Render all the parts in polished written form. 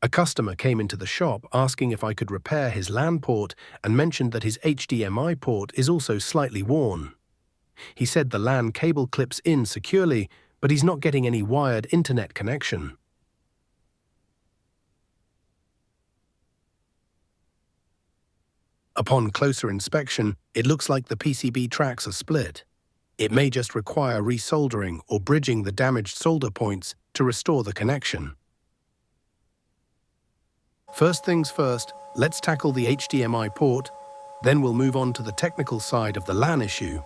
A customer came into the shop asking if I could repair his LAN port and mentioned that his HDMI port is also slightly worn. He said the LAN cable clips in securely, but he's not getting any wired internet connection. Upon closer inspection, it looks like the PCB tracks are split. It may just require resoldering or bridging the damaged solder points to restore the connection. First things first, let's tackle the HDMI port, then we'll move on to the technical side of the LAN issue.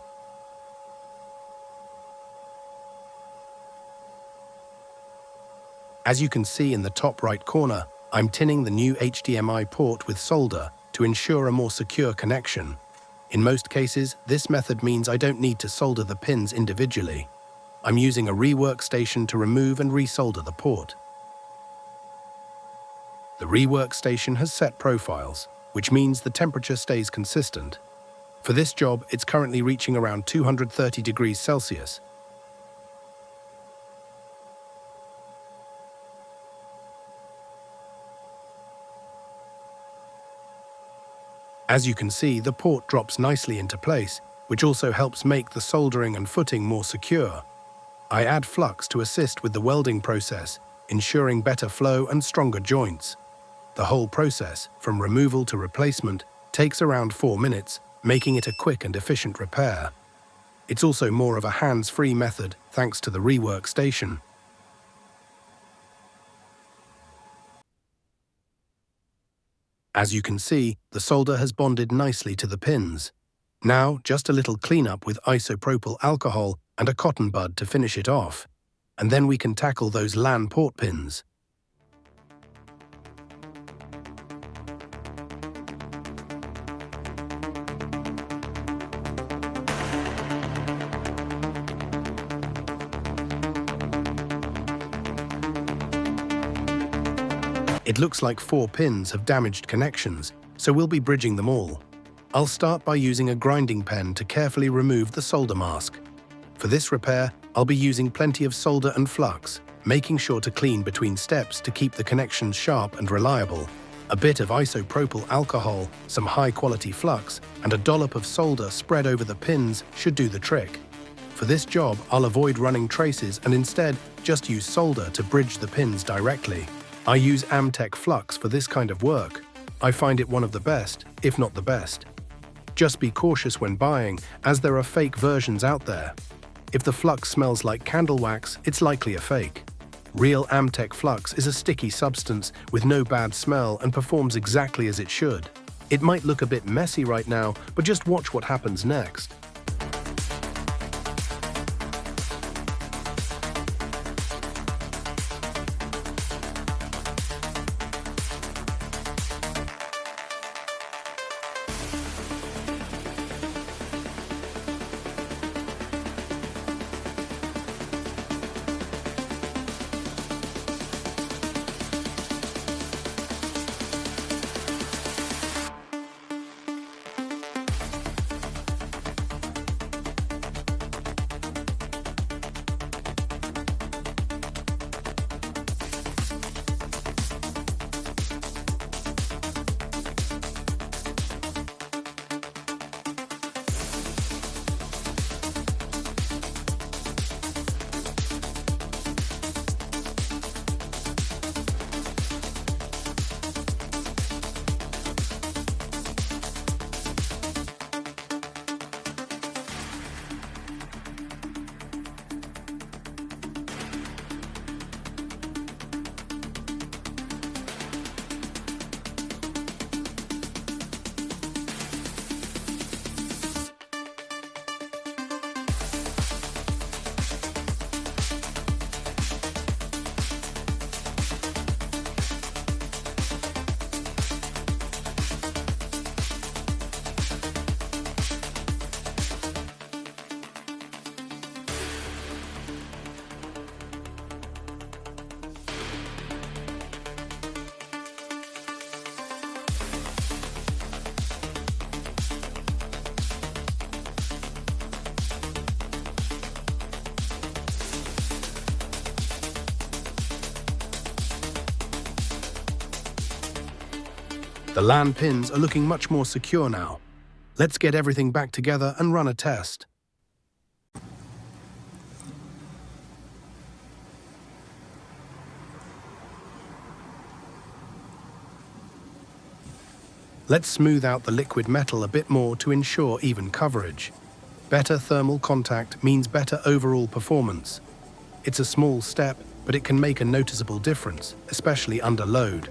As you can see in the top right corner, I'm tinning the new HDMI port with solder to ensure a more secure connection. In most cases, this method means I don't need to solder the pins individually. I'm using a rework station to remove and resolder the port. The rework station has set profiles, which means the temperature stays consistent. For this job, it's currently reaching around 230 degrees Celsius. As you can see, the port drops nicely into place, which also helps make the soldering and footing more secure. I add flux to assist with the welding process, ensuring better flow and stronger joints. The whole process, from removal to replacement, takes around 4 minutes, making it a quick and efficient repair. It's also more of a hands-free method thanks to the rework station. As you can see, the solder has bonded nicely to the pins. Now, just a little cleanup with isopropyl alcohol and a cotton bud to finish it off. And then we can tackle those LAN port pins. It looks like 4 pins have damaged connections, so we'll be bridging them all. I'll start by using a grinding pen to carefully remove the solder mask. For this repair, I'll be using plenty of solder and flux, making sure to clean between steps to keep the connections sharp and reliable. A bit of isopropyl alcohol, some high-quality flux, and a dollop of solder spread over the pins should do the trick. For this job, I'll avoid running traces and instead just use solder to bridge the pins directly. I use Amtech flux for this kind of work. I find it one of the best, if not the best. Just be cautious when buying, as there are fake versions out there. If the flux smells like candle wax, it's likely a fake. Real Amtech flux is a sticky substance with no bad smell and performs exactly as it should. It might look a bit messy right now, but just watch what happens next. The LAN pins are looking much more secure now. Let's get everything back together and run a test. Let's smooth out the liquid metal a bit more to ensure even coverage. Better thermal contact means better overall performance. It's a small step, but it can make a noticeable difference, especially under load.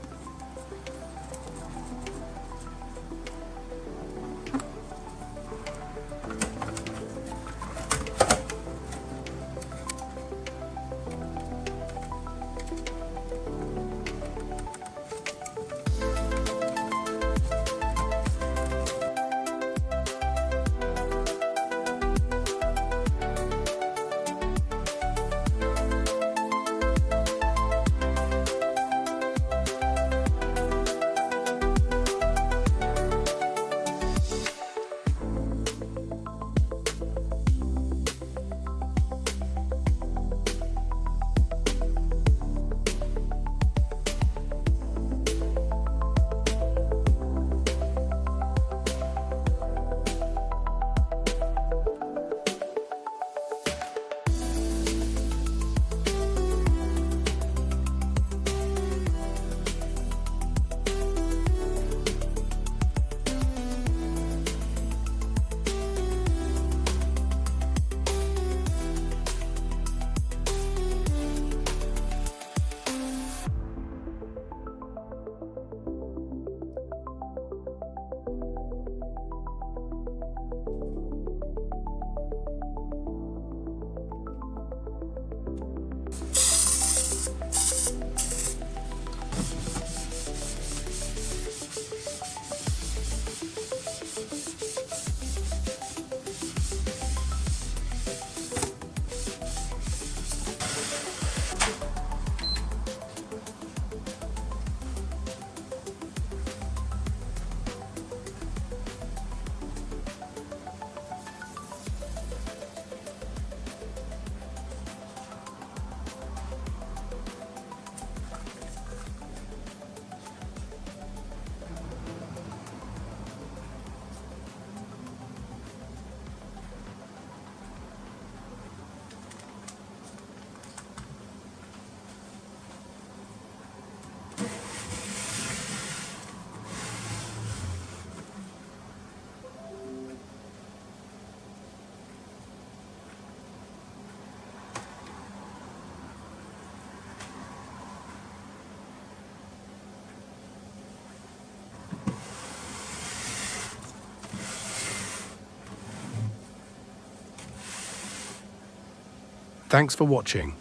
Thanks for watching.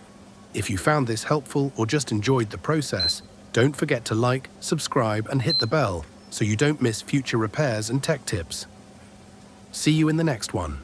If you found this helpful or just enjoyed the process, don't forget to like, subscribe and hit the bell so you don't miss future repairs and tech tips. See you in the next one.